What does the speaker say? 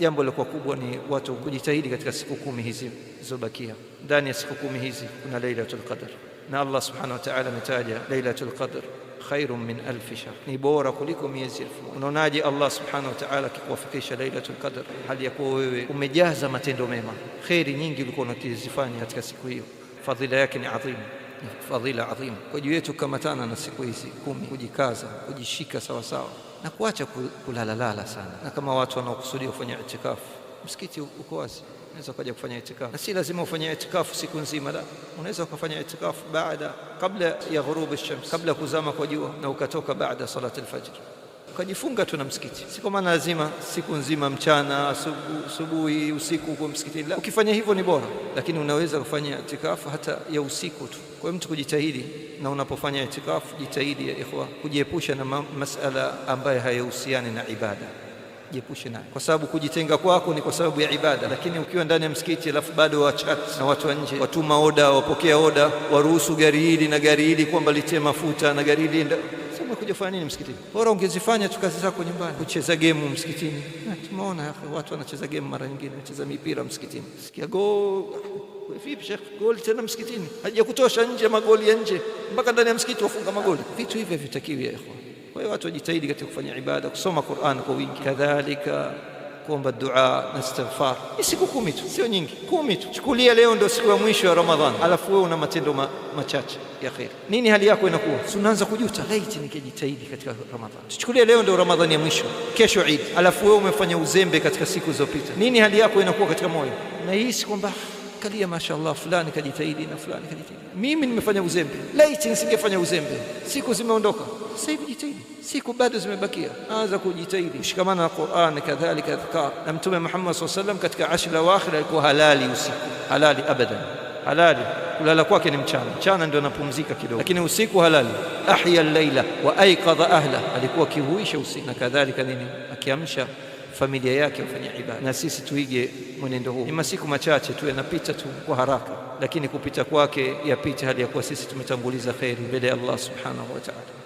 jambo la kubwa ni watu kujitahidi katika siku 10 hizi zilizobakia. Ndani ya siku 10 hizi kuna Lailatul Qadr, na Allah subhanahu wa ta'ala ametaja Lailatul Qadr khairun min alf shahr, ni bora kuliko miezi 1000. Unaonaje Allah subhanahu wa ta'ala akikuwafikisha Lailatul Qadr hali ya kuwa wewe umejaza matendo mema, khairi nyingi ulikuwa unazifanya katika siku hiyo? Fadhila yake ni adhim, fadhila adhim. Kwa hiyo yetu kamatana na siku hizi 10, kujikaza, kujishika sawa sawa na kuacha kulalalala sana. Na kama watu wanaokusudia kufanya itikafu, msikiti uko wazi, unaweza kuja kufanya itikafu, na si lazima ufanye itikafu siku nzima, la, unaweza kufanya itikafu kabla ya ghurub ash-shams, kabla kuzama kwa jua, na ukatoka baada salat al-fajr, ukajifunga tu na msikiti. Si kwa maana lazima siku nzima, mchana, asubuhi, usiku uko msikitini, la. Ukifanya hivyo ni bora, lakini unaweza kufanya itikafu hata ya usiku tu. Kwa hiyo mtu kujitahidi, na unapofanya itikafu jitahidi ya ikhwa kujiepusha na masala ambayo hayahusiani na ibada, jiepushe nayo, kwa sababu kujitenga kwako ni kwa sababu ya ibada. Lakini ukiwa ndani ya msikiti alafu bado wachat na watu wa nje, watuma oda, wapokea oda, waruhusu gari hili na gari hili kwamba litie mafuta na gari hili, sema kuja kufanya nini msikitini? Bora ungezifanya tu kazi zako nyumbani. Kucheza game msikitini, tumeona watu wanacheza game, mara nyingine wanacheza mipira msikitini, sikia go vipi Sheikh, goli tena msikitini, haja kutosha nje, magoli ya nje, mpaka ndani ya msikiti wafunga magoli. Vitu hivi vitakiwi ya ikhwan. Kwa hiyo watu wajitahidi katika kufanya ibada, kusoma Qur'an kwa wingi, kadhalika kuomba dua na istighfar. Ni siku 10 tu, sio nyingi, 10 tu. Chukulia leo ndio siku ya mwisho ya Ramadhani, alafu wewe una matendo machache ya khair, nini hali yako inakuwa? Unaanza kujuta, laiti nikijitahidi katika Ramadhani. Tuchukulie leo ndio Ramadhani ya mwisho, kesho Eid, alafu wewe umefanya uzembe katika siku zilizopita, nini hali yako inakuwa katika moyo? Unahisi kwamba kalia mashaallah, fulani kajitahidi na fulani kajitahidi, mimi nimefanya uzembe, laiti nisingefanya uzembe. Siku zimeondoka, sasa hivi jitahidi, siku bado zimebakia, anza kujitahidi, ushikamana na Qur'an, kadhalika adhkar. Na Mtume Muhammad sallallahu alaihi wasallam katika ashra awakhir alikuwa halali usiku, halali abadan, halali. Kulala kwake ni mchana ndio anapumzika kidogo, lakini usiku halali. Ahya al-laila wa ayqadha ahla, alikuwa kihuisha usiku, na kadhalika nini, akiamsha familia yake wafanya ibada. Na sisi tuige mwenendo huu. Ni masiku machache tu yanapita tu kwa haraka, lakini kupita kwake yapita hali ya kuwa sisi tumetanguliza khairi mbele ya Allah subhanahu wa ta'ala.